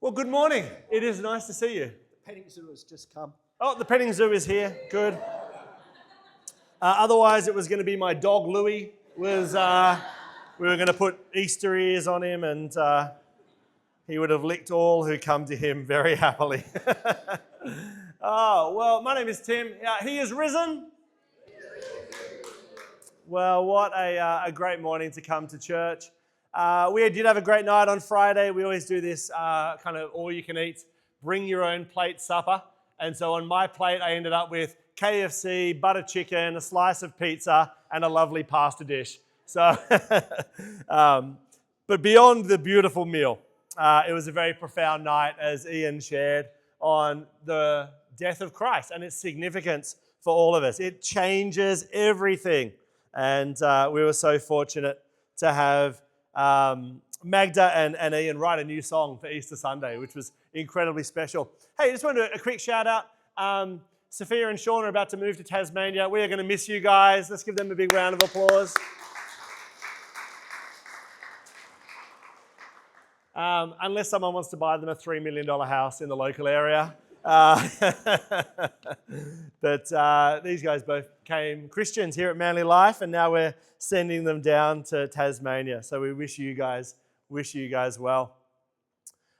Well, good morning. It is nice to see you. The petting zoo has just come. Oh, the petting zoo is here. Good. Otherwise, it was going to be my dog, Louie. We were going to put Easter ears on him, and he would have licked all who come to him very happily. Oh, well, my name is Tim. He is risen. Well, what a great morning to come to church. We did have a great night on Friday. We always do this kind of all-you-can-eat, bring-your-own-plate supper. And so on my plate, I ended up with KFC, butter chicken, a slice of pizza, and a lovely pasta dish. So, but beyond the beautiful meal, it was a very profound night, as Ian shared, on the death of Christ and its significance for all of us. It changes everything. And we were so fortunate to have Magda and Ian write a new song for Easter Sunday, which was incredibly special. Hey, just wanted a quick shout out. Sophia and Sean are about to move to Tasmania. We are going to miss you guys. Let's give them a big round of applause. Unless someone wants to buy them a $3 million house in the local area. But these guys both became Christians here at Manly Life, and now we're sending them down to Tasmania. So we wish you guys well.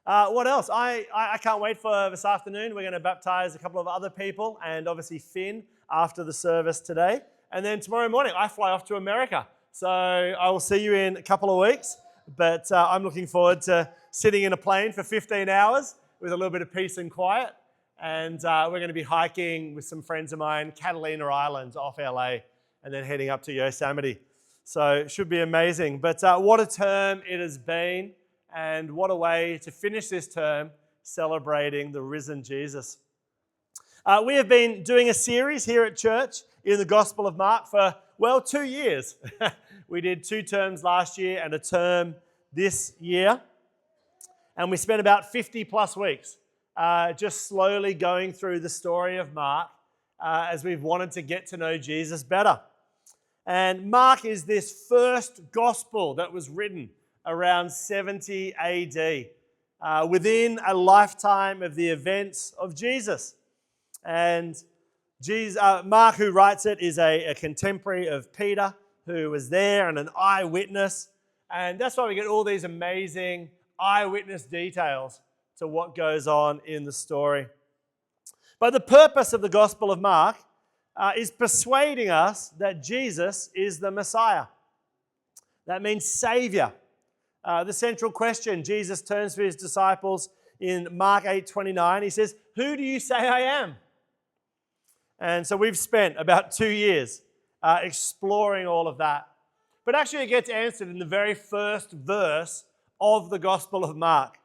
What else? I can't wait for this afternoon. We're going to baptize a couple of other people, and obviously Finn after the service today. And then tomorrow morning I fly off to America. So I will see you in a couple of weeks. But I'm looking forward to sitting in a plane for 15 hours with a little bit of peace and quiet. And we're going to be hiking with some friends of mine, Catalina Islands off LA, and then heading up to Yosemite. So it should be amazing. But what a term it has been, and what a way to finish this term celebrating the risen Jesus. We have been doing a series here at church in the Gospel of Mark for, 2 years. We did 2 terms last year and a term this year. And we spent about 50 plus weeks just slowly going through the story of Mark as we've wanted to get to know Jesus better. And Mark is this first gospel that was written around 70 AD, within a lifetime of the events of Jesus. And Mark, who writes it, is a contemporary of Peter, who was there and an eyewitness. And that's why we get all these amazing eyewitness details to what goes on in the story. But the purpose of the Gospel of Mark is persuading us that Jesus is the Messiah. That means Savior. The central question Jesus turns to his disciples in Mark 8:29. He says, "Who do you say I am?" And so we've spent about 2 years exploring all of that. But actually it gets answered in the very first verse of the Gospel of Mark,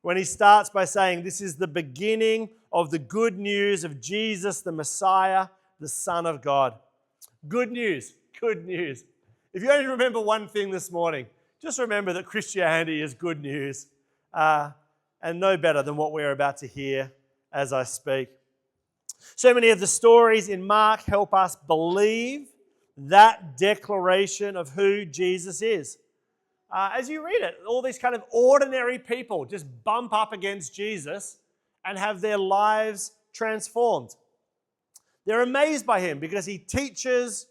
when he starts by saying, this is the beginning of the good news of Jesus, the Messiah, the Son of God. Good news, good news. If you only remember one thing this morning, just remember that Christianity is good news, and no better than what we're about to hear as I speak. So many of the stories in Mark help us believe that declaration of who Jesus is. As you read it, all these kind of ordinary people just bump up against Jesus and have their lives transformed. They're amazed by him because he teaches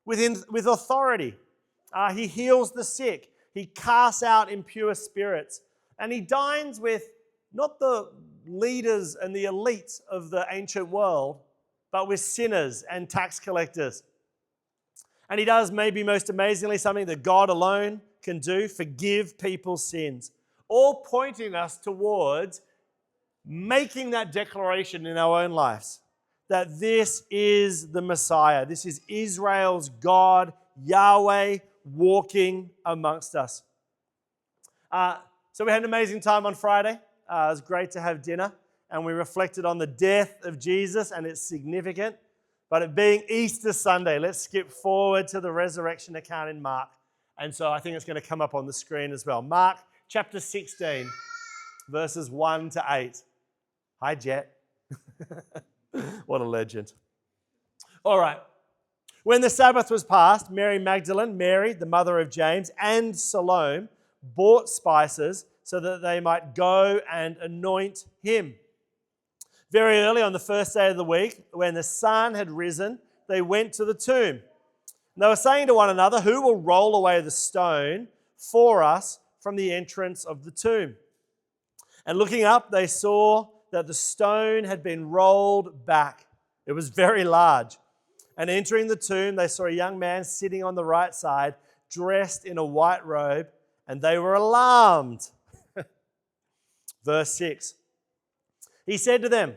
with authority. He heals the sick. He casts out impure spirits. And he dines with not the leaders and the elites of the ancient world, but with sinners and tax collectors. And he does, maybe most amazingly, something that God alone can do: forgive people's sins. All pointing us towards making that declaration in our own lives, that this is the Messiah. This is Israel's God, Yahweh, walking amongst us. So we had an amazing time on Friday. It was great to have dinner, and we reflected on the death of Jesus and its significance. But it being Easter Sunday, let's skip forward to the resurrection account in Mark. And so I think it's going to come up on the screen as well. Mark chapter 16, verses 1 to 8. Hi, Jet. What a legend. All right. When the Sabbath was past, Mary Magdalene, Mary, the mother of James, and Salome bought spices so that they might go and anoint him. Very early on the first day of the week, when the sun had risen, they went to the tomb. And they were saying to one another, "Who will roll away the stone for us from the entrance of the tomb?" And looking up, they saw that the stone had been rolled back. It was very large. And entering the tomb, they saw a young man sitting on the right side, dressed in a white robe, and they were alarmed. Verse 6. He said to them,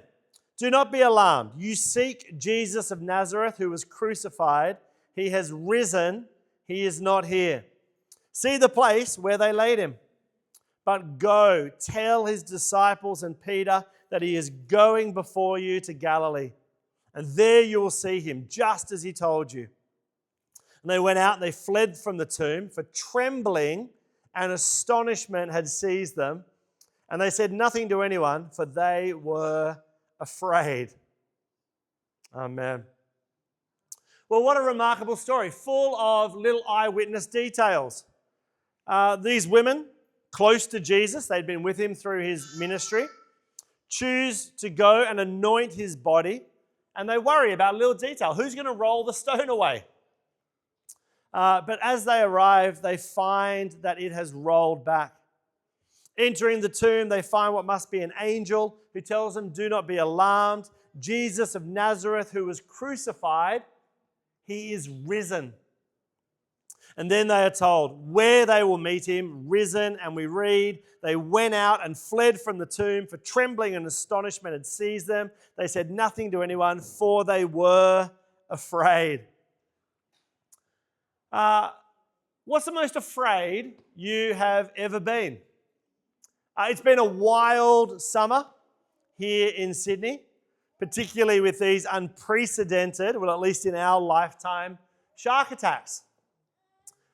"Do not be alarmed. You seek Jesus of Nazareth, who was crucified. He has risen. He is not here. See the place where they laid him. But go, tell his disciples and Peter that he is going before you to Galilee. And there you will see him, just as he told you." And they went out and they fled from the tomb, for trembling and astonishment had seized them. And they said nothing to anyone, for they were afraid. Amen. Well, what a remarkable story, full of little eyewitness details. These women, close to Jesus, they'd been with him through his ministry, choose to go and anoint his body, and they worry about a little detail. Who's going to roll the stone away? But as they arrive, they find that it has rolled back. Entering the tomb, they find what must be an angel who tells them, "Do not be alarmed. Jesus of Nazareth, who was crucified, he is risen." And then they are told where they will meet him, risen, and we read, they went out and fled from the tomb, for trembling and astonishment had seized them. They said nothing to anyone, for they were afraid. What's the most afraid you have ever been? It's been a wild summer here in Sydney, particularly with these unprecedented, well, at least in our lifetime, shark attacks.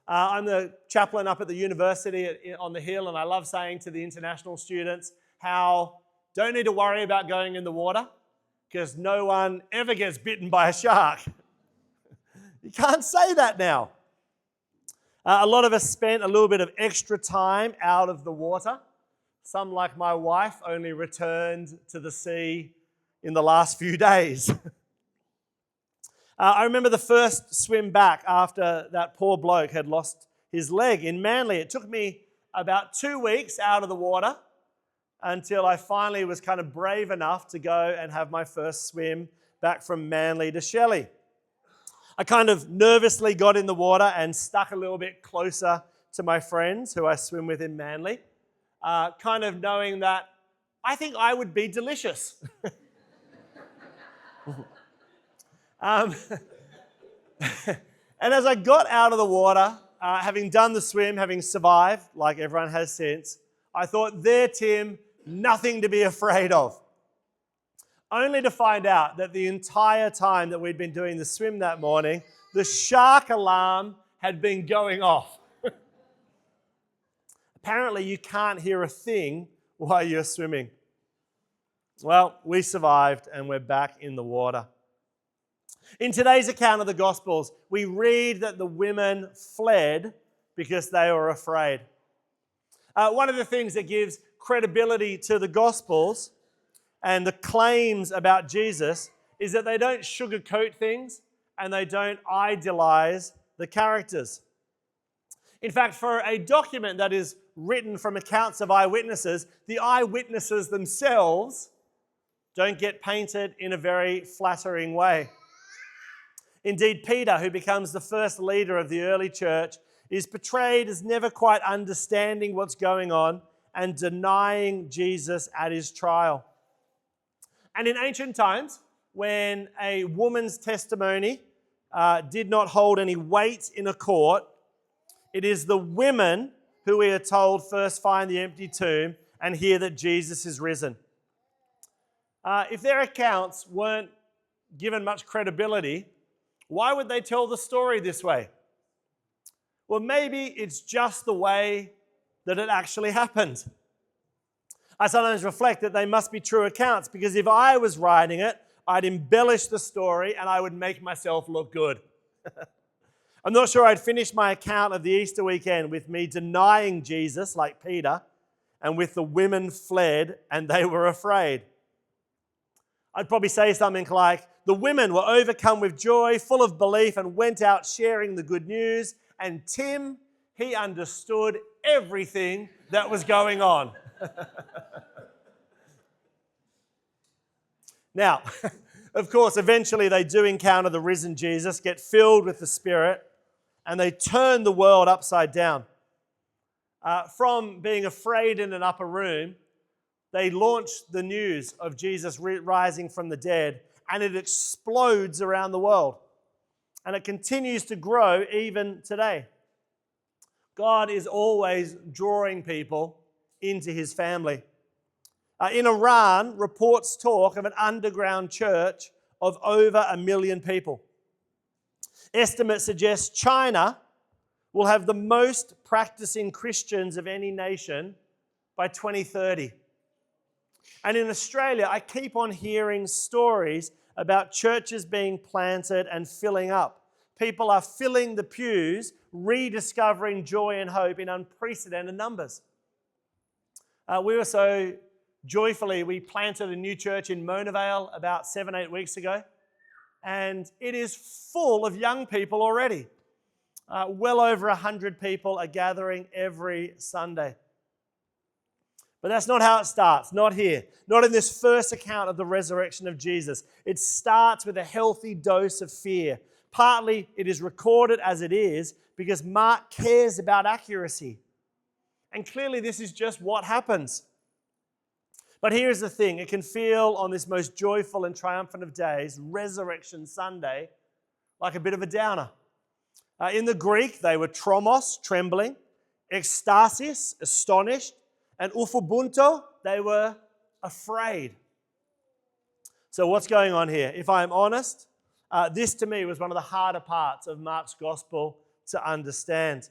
I'm the chaplain up at the university on the hill, and I love saying to the international students how don't need to worry about going in the water because no one ever gets bitten by a shark. You can't say that now. A lot of us spent a little bit of extra time out of the water. Some, like my wife, only returned to the sea in the last few days. I remember the first swim back after that poor bloke had lost his leg in Manly. It took me about 2 weeks out of the water until I finally was kind of brave enough to go and have my first swim back from Manly to Shelley. I kind of nervously got in the water and stuck a little bit closer to my friends who I swim with in Manly, kind of knowing that I think I would be delicious. And as I got out of the water, having done the swim, having survived, like everyone has since, I thought, there, Tim, nothing to be afraid of. Only to find out that the entire time that we'd been doing the swim that morning, the shark alarm had been going off. Apparently, you can't hear a thing while you're swimming. Well, we survived and we're back in the water. In today's account of the Gospels, we read that the women fled because they were afraid. One of the things that gives credibility to the Gospels and the claims about Jesus is that they don't sugarcoat things and they don't idealize the characters. In fact, for a document that is written from accounts of eyewitnesses, the eyewitnesses themselves don't get painted in a very flattering way. Indeed, Peter, who becomes the first leader of the early church, is portrayed as never quite understanding what's going on and denying Jesus at his trial. And in ancient times, when a woman's testimony did not hold any weight in a court, it is the women who we are told first find the empty tomb and hear that Jesus is risen. If their accounts weren't given much credibility, why would they tell the story this way? Well, maybe it's just the way that it actually happened. I sometimes reflect that they must be true accounts, because if I was writing it, I'd embellish the story and I would make myself look good. I'm not sure I'd finish my account of the Easter weekend with me denying Jesus like Peter and with the women fled, and they were afraid. I'd probably say something like, the women were overcome with joy, full of belief, and went out sharing the good news. And Tim, he understood everything that was going on. Now, of course, eventually they do encounter the risen Jesus, get filled with the Spirit, and they turn the world upside down. From being afraid in an upper room, they launch the news of Jesus rising from the dead, and it explodes around the world. And it continues to grow even today. God is always drawing people into his family. In Iran, reports talk of an underground church of over 1 million people. Estimates suggest China will have the most practicing Christians of any nation by 2030. And in Australia, I keep on hearing stories about churches being planted and filling up. People are filling the pews, rediscovering joy and hope in unprecedented numbers. We planted a new church in Mona Vale about 7-8 weeks ago, and it is full of young people already. Well over 100 people are gathering every Sunday. But that's not how it starts, not here, not in this first account of the resurrection of Jesus. It starts with a healthy dose of fear. Partly it is recorded as it is because Mark cares about accuracy. And clearly this is just what happens. But here's the thing, it can feel on this most joyful and triumphant of days, Resurrection Sunday, like a bit of a downer. In the Greek, they were tromos, trembling, ekstasis, astonished, and uphubunto, they were afraid. So what's going on here? If I'm honest, this to me was one of the harder parts of Mark's gospel to understand.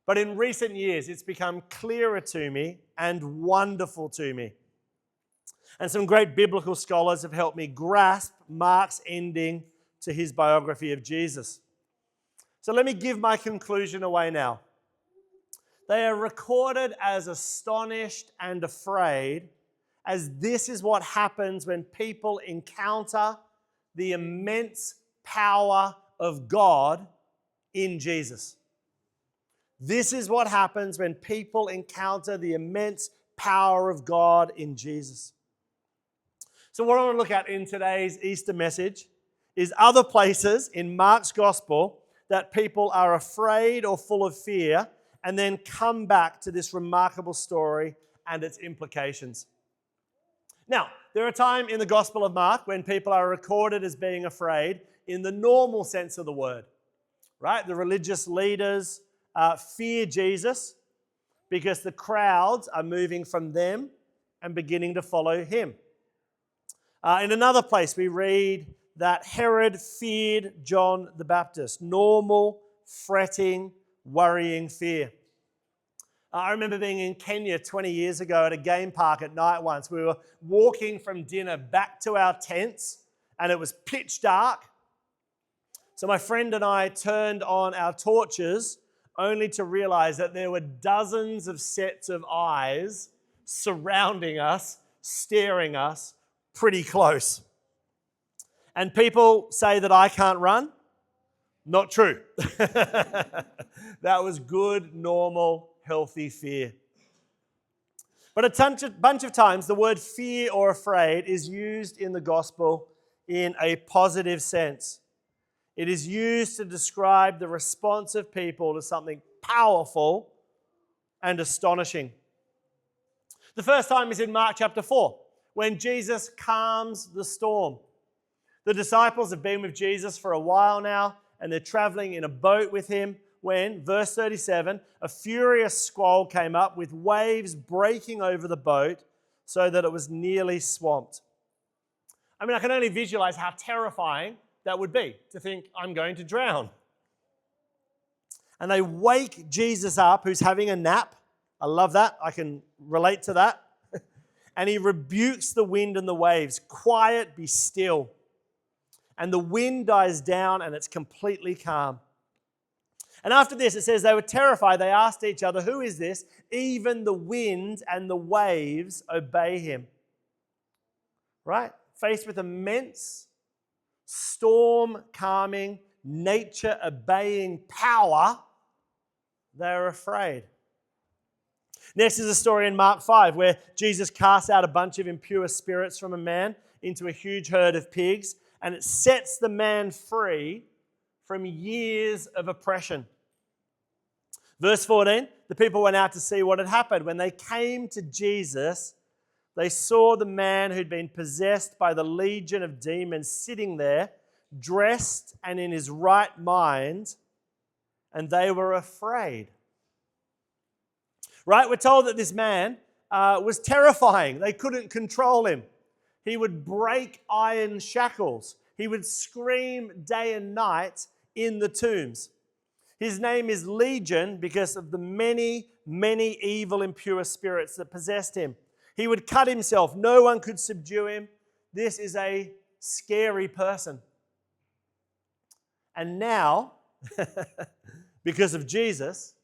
But in recent years, it's become clearer to me and wonderful to me. And some great biblical scholars have helped me grasp Mark's ending to his biography of Jesus. So let me give my conclusion away now. They are recorded as astonished and afraid, as this is what happens when people encounter the immense power of God in Jesus. This is what happens when people encounter the immense power of God in Jesus. So what I want to look at in today's Easter message is other places in Mark's gospel that people are afraid or full of fear and then come back to this remarkable story and its implications. Now, there are times in the Gospel of Mark when people are recorded as being afraid in the normal sense of the word, right? The religious leaders fear Jesus because the crowds are moving from them and beginning to follow him. In another place, we read that Herod feared John the Baptist. Normal, fretting, worrying fear. I remember being in Kenya 20 years ago at a game park at night once. We were walking from dinner back to our tents and it was pitch dark. So my friend and I turned on our torches only to realize that there were dozens of sets of eyes surrounding us, staring us pretty close. And people say that I can't run. Not true. That was good, normal, healthy fear. But a bunch of times, the word fear or afraid is used in the gospel in a positive sense. It is used to describe the response of people to something powerful and astonishing. The first time is in Mark chapter 4, when Jesus calms the storm. The disciples have been with Jesus for a while now, and they're traveling in a boat with him when, verse 37, a furious squall came up with waves breaking over the boat so that it was nearly swamped. I mean, I can only visualize how terrifying that would be, to think, I'm going to drown. And they wake Jesus up, who's having a nap. I love that. I can relate to that. And he rebukes the wind and the waves. Quiet, be still. And the wind dies down and it's completely calm. And after this, it says they were terrified. They asked each other, "Who is this? Even the wind and the waves obey him." Right? Faced with immense storm calming, nature obeying power, they are afraid. Next is a story in Mark 5 where Jesus casts out a bunch of impure spirits from a man into a huge herd of pigs, and it sets the man free from years of oppression. Verse 14, the people went out to see what had happened. When they came to Jesus, they saw the man who'd been possessed by the legion of demons sitting there, dressed and in his right mind, and they were afraid. Right? We're told that this man was terrifying. They couldn't control him. He would break iron shackles. He would scream day and night in the tombs. His name is Legion because of the many, many evil, impure spirits that possessed him. He would cut himself. No one could subdue him. This is a scary person. And now, because of Jesus,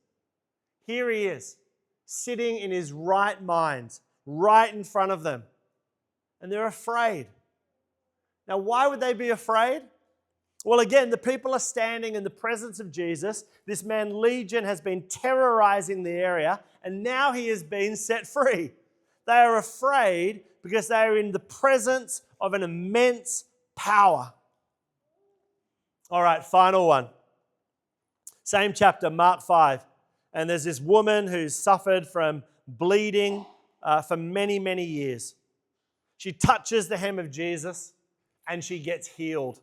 here he is, sitting in his right mind, right in front of them. And they're afraid. Now, why would they be afraid? Well, again, the people are standing in the presence of Jesus. This man, Legion, has been terrorizing the area, and now he has been set free. They are afraid because they are in the presence of an immense power. All right, final one. Same chapter, Mark 5. And there's this woman who's suffered from bleeding for many, many years. She touches the hem of Jesus and she gets healed.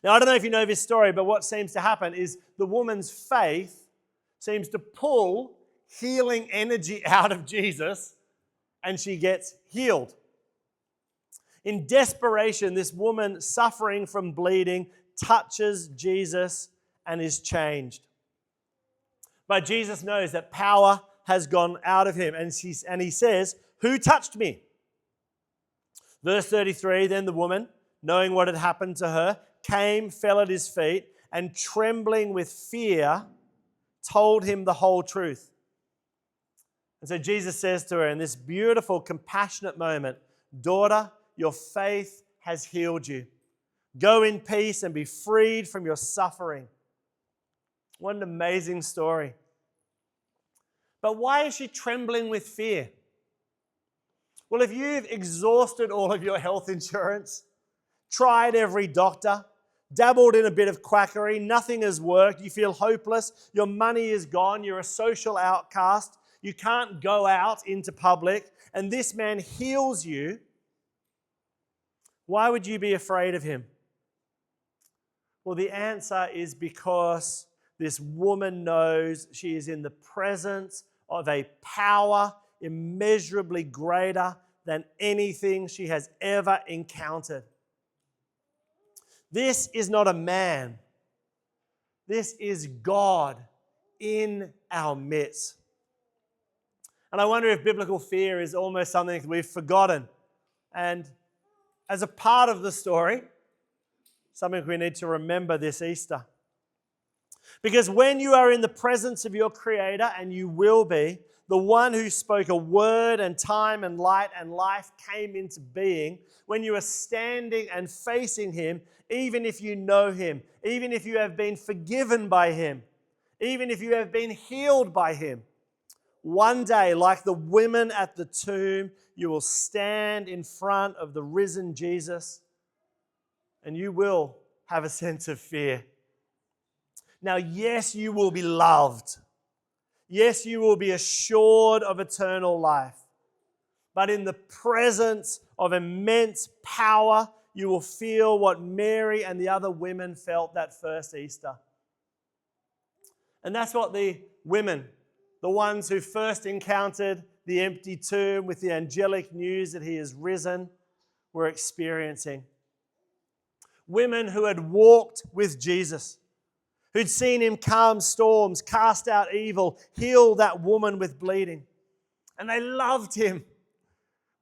Now, I don't know if you know this story, but what seems to happen is the woman's faith seems to pull healing energy out of Jesus and she gets healed. In desperation, this woman suffering from bleeding touches Jesus and is changed. But Jesus knows that power has gone out of him, and he says, "Who touched me?" Verse 33, then the woman, knowing what had happened to her, came, fell at his feet, and trembling with fear, told him the whole truth. And so Jesus says to her in this beautiful, compassionate moment, "Daughter, your faith has healed you. Go in peace and be freed from your suffering." What an amazing story. But why is she trembling with fear? Well, if you've exhausted all of your health insurance, tried every doctor, dabbled in a bit of quackery, nothing has worked, you feel hopeless, your money is gone, you're a social outcast, you can't go out into public, and this man heals you, why would you be afraid of him? Well, the answer is because this woman knows she is in the presence of a power immeasurably greater than anything she has ever encountered. This is not a man. This is God in our midst. And I wonder if biblical fear is almost something we've forgotten. And as a part of the story, something we need to remember this Easter. Because when you are in the presence of your Creator, and you will be, the one who spoke a word and time and light and life came into being, when you are standing and facing him, even if you know him, even if you have been forgiven by him, even if you have been healed by him, one day, like the women at the tomb, you will stand in front of the risen Jesus and you will have a sense of fear. Now, yes, you will be loved. Yes, you will be assured of eternal life. But in the presence of immense power, you will feel what Mary and the other women felt that first Easter. And that's what the women, the ones who first encountered the empty tomb with the angelic news that he is risen, were experiencing. Women who had walked with Jesus, who'd seen him calm storms, cast out evil, heal that woman with bleeding. And they loved him.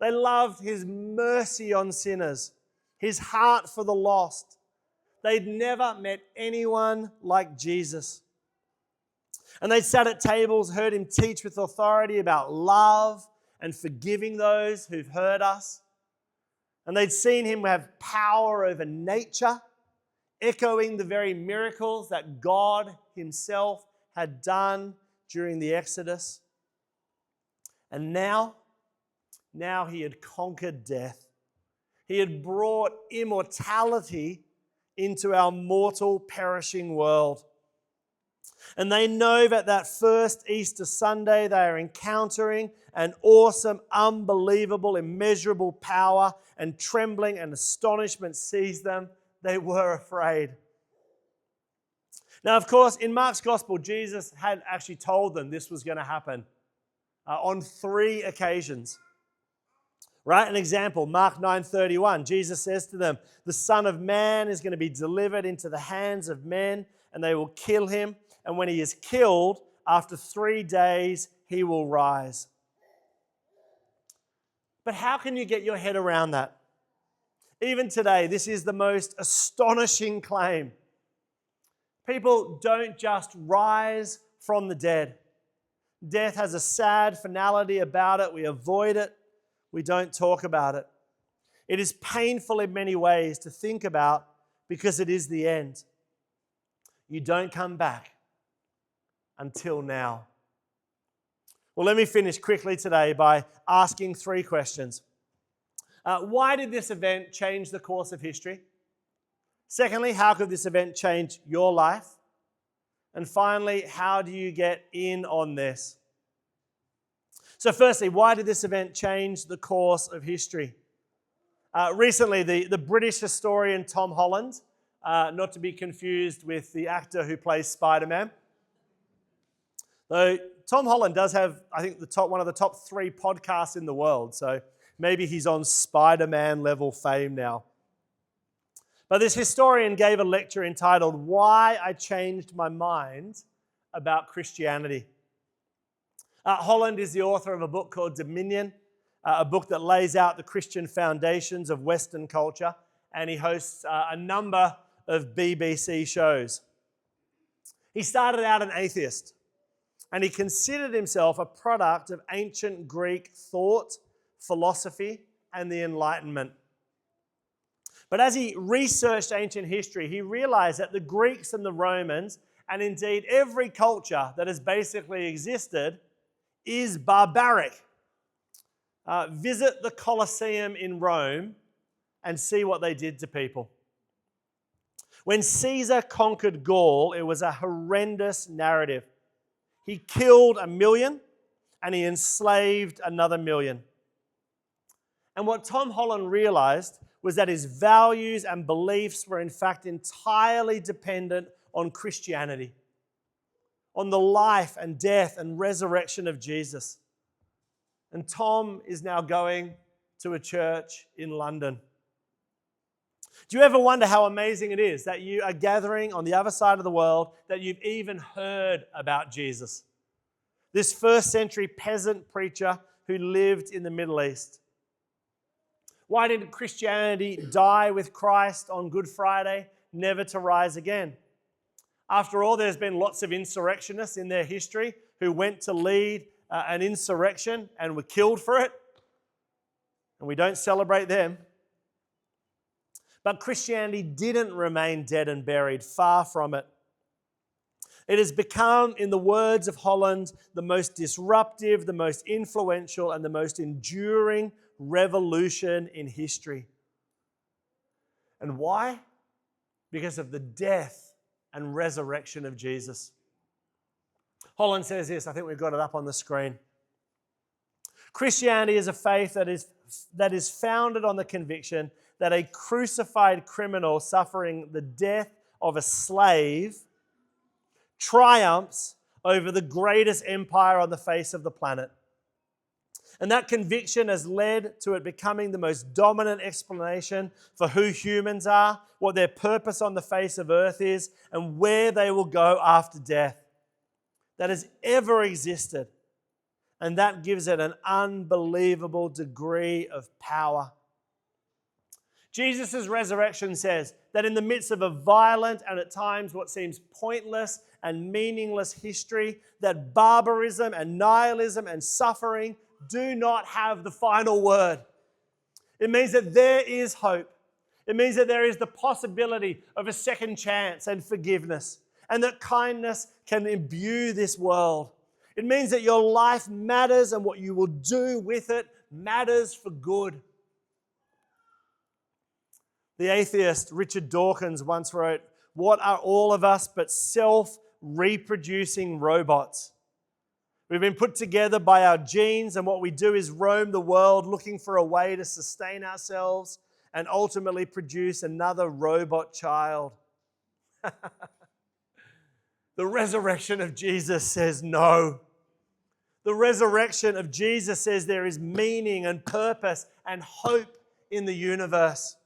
They loved his mercy on sinners, his heart for the lost. They'd never met anyone like Jesus. And they sat at tables, heard him teach with authority about love and forgiving those who've hurt us. And they'd seen him have power over nature, echoing the very miracles that God himself had done during the Exodus. And now he had conquered death. He had brought immortality into our mortal, perishing world. And they know that first Easter Sunday, they are encountering an awesome, unbelievable, immeasurable power, and trembling and astonishment seized them. They were afraid. Now, of course, in Mark's Gospel, Jesus had actually told them this was going to happen on 3 occasions. Right? An example, Mark 9:31, Jesus says to them, "The Son of Man is going to be delivered into the hands of men, and they will kill him. And when he is killed, after 3 days, he will rise." But how can you get your head around that? Even today, this is the most astonishing claim. People don't just rise from the dead. Death has a sad finality about it. We avoid it. We don't talk about it. It is painful in many ways to think about because it is the end. You don't come back until now. Well, let me finish quickly today by asking 3 questions. Why did this event change the course of history? Secondly, how could this event change your life? And finally, how do you get in on this? So firstly, why did this event change the course of history? Recently, the British historian Tom Holland, not to be confused with the actor who plays Spider-Man, though Tom Holland does have, I think, one of the top 3 podcasts in the world, so maybe he's on Spider-Man level fame now. But this historian gave a lecture entitled "Why I Changed My Mind About Christianity." Holland is the author of a book called Dominion, a book that lays out the Christian foundations of Western culture, and he hosts a number of BBC shows. He started out an atheist, and he considered himself a product of ancient Greek thought, philosophy, and the Enlightenment. But as he researched ancient history, he realized that the Greeks and the Romans, and indeed every culture that has basically existed, is barbaric. Visit the Colosseum in Rome and see what they did to people. When Caesar conquered Gaul, it was a horrendous narrative. He killed 1 million and he enslaved another 1 million. And what Tom Holland realized was that his values and beliefs were in fact entirely dependent on Christianity, on the life and death and resurrection of Jesus. And Tom is now going to a church in London. Do you ever wonder how amazing it is that you are gathering on the other side of the world, that you've even heard about Jesus? This 1st century peasant preacher who lived in the Middle East. Why did Christianity die with Christ on Good Friday, never to rise again? After all, there's been lots of insurrectionists in their history who went to lead an insurrection and were killed for it. And we don't celebrate them. But Christianity didn't remain dead and buried, far from it. It has become, in the words of Holland, the most disruptive, the most influential, and the most enduring revolution in history. And why? Because of the death and resurrection of Jesus. Holland says this, I think we've got it up on the screen. Christianity is a faith that is founded on the conviction that a crucified criminal suffering the death of a slave triumphs over the greatest empire on the face of the planet. And that conviction has led to it becoming the most dominant explanation for who humans are, what their purpose on the face of earth is, and where they will go after death that has ever existed. And that gives it an unbelievable degree of power. Jesus' resurrection says that in the midst of a violent and at times what seems pointless and meaningless history, that barbarism and nihilism and suffering do not have the final word. It means that there is hope. It means that there is the possibility of a second chance and forgiveness, and that kindness can imbue this world. It means that your life matters and what you will do with it matters for good. The atheist Richard Dawkins once wrote, "What are all of us but self-reproducing robots? We've been put together by our genes, and what we do is roam the world looking for a way to sustain ourselves and ultimately produce another robot child." The resurrection of Jesus says no. The resurrection of Jesus says there is meaning and purpose and hope in the universe.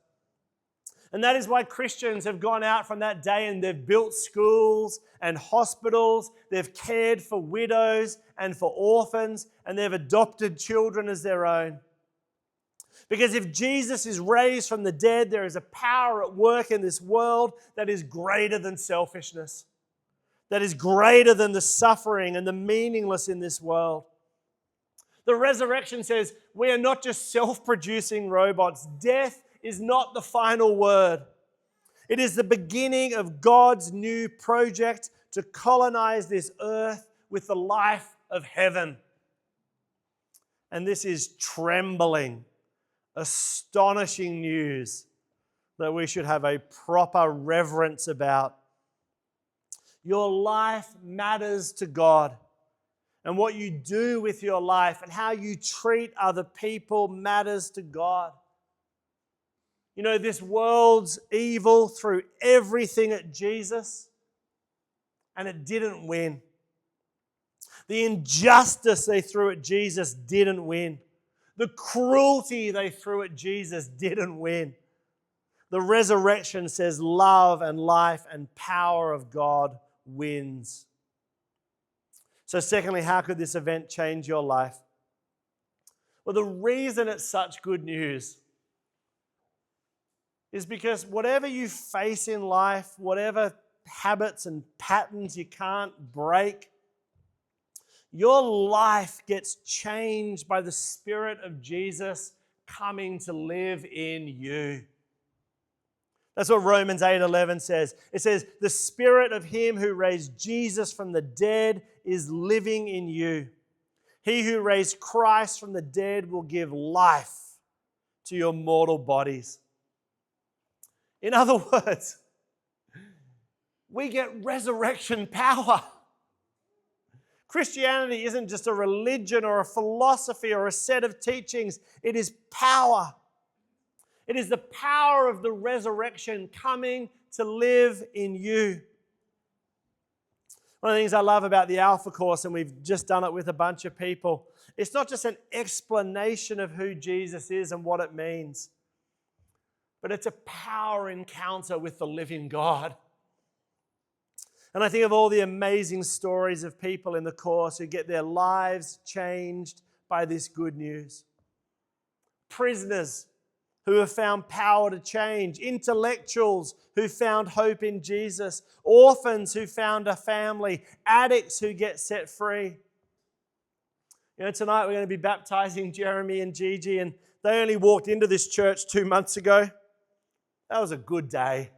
And that is why Christians have gone out from that day and they've built schools and hospitals, they've cared for widows and for orphans, and they've adopted children as their own. Because if Jesus is raised from the dead, there is a power at work in this world that is greater than selfishness, that is greater than the suffering and the meaningless in this world. The resurrection says we are not just self-producing robots. Death is not the final word. It is the beginning of God's new project to colonize this earth with the life of heaven. And this is trembling, astonishing news that we should have a proper reverence about. Your life matters to God. And what you do with your life and how you treat other people matters to God. You know, this world's evil threw everything at Jesus, and it didn't win. The injustice they threw at Jesus didn't win. The cruelty they threw at Jesus didn't win. The resurrection says love and life and power of God wins. So secondly, how could this event change your life? Well, the reason it's such good news is because whatever you face in life, whatever habits and patterns you can't break, your life gets changed by the Spirit of Jesus coming to live in you. That's what Romans 8:11 says. It says, "The Spirit of Him who raised Jesus from the dead is living in you. He who raised Christ from the dead will give life to your mortal bodies." In other words, we get resurrection power. Christianity isn't just a religion or a philosophy or a set of teachings. It is power. It is the power of the resurrection coming to live in you. One of the things I love about the Alpha Course, and we've just done it with a bunch of people, it's not just an explanation of who Jesus is and what it means, but it's a power encounter with the living God. And I think of all the amazing stories of people in the course who get their lives changed by this good news. Prisoners who have found power to change, intellectuals who found hope in Jesus, orphans who found a family, addicts who get set free. You know, tonight we're going to be baptizing Jeremy and Gigi, and they only walked into this church 2 months ago. That was a good day.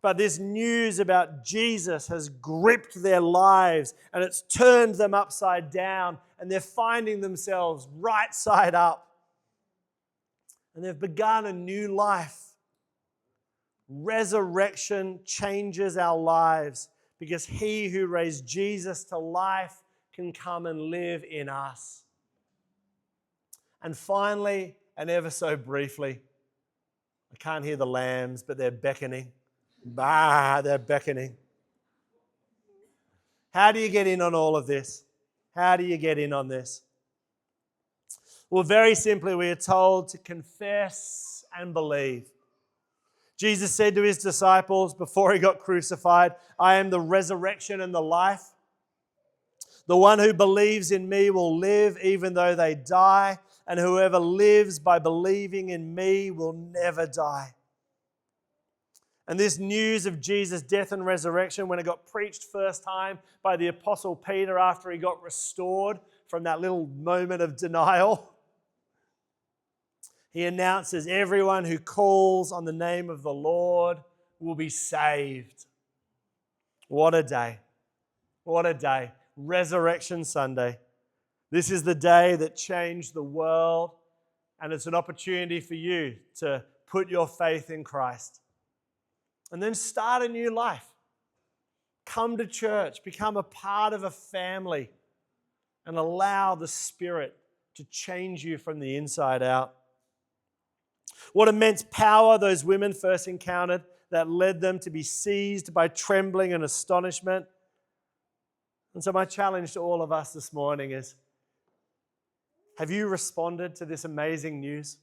But this news about Jesus has gripped their lives and it's turned them upside down, and they're finding themselves right side up. And they've begun a new life. Resurrection changes our lives because He who raised Jesus to life can come and live in us. And finally, and ever so briefly, I can't hear the lambs, but they're beckoning. Bah, they're beckoning. How do you get in on all of this? How do you get in on this? Well, very simply, we are told to confess and believe. Jesus said to His disciples before He got crucified, "I am the resurrection and the life. The one who believes in me will live even though they die, and whoever lives by believing in me will never die. And this news of Jesus' death and resurrection, when it got preached first time by the Apostle Peter after he got restored from that little moment of denial, he announces everyone who calls on the name of the Lord will be saved. What a day. What a day. Resurrection Sunday. This is the day that changed the world, and it's an opportunity for you to put your faith in Christ and then start a new life. Come to church, become a part of a family, and allow the Spirit to change you from the inside out. What immense power those women first encountered that led them to be seized by trembling and astonishment. And so my challenge to all of us this morning is, have you responded to this amazing news?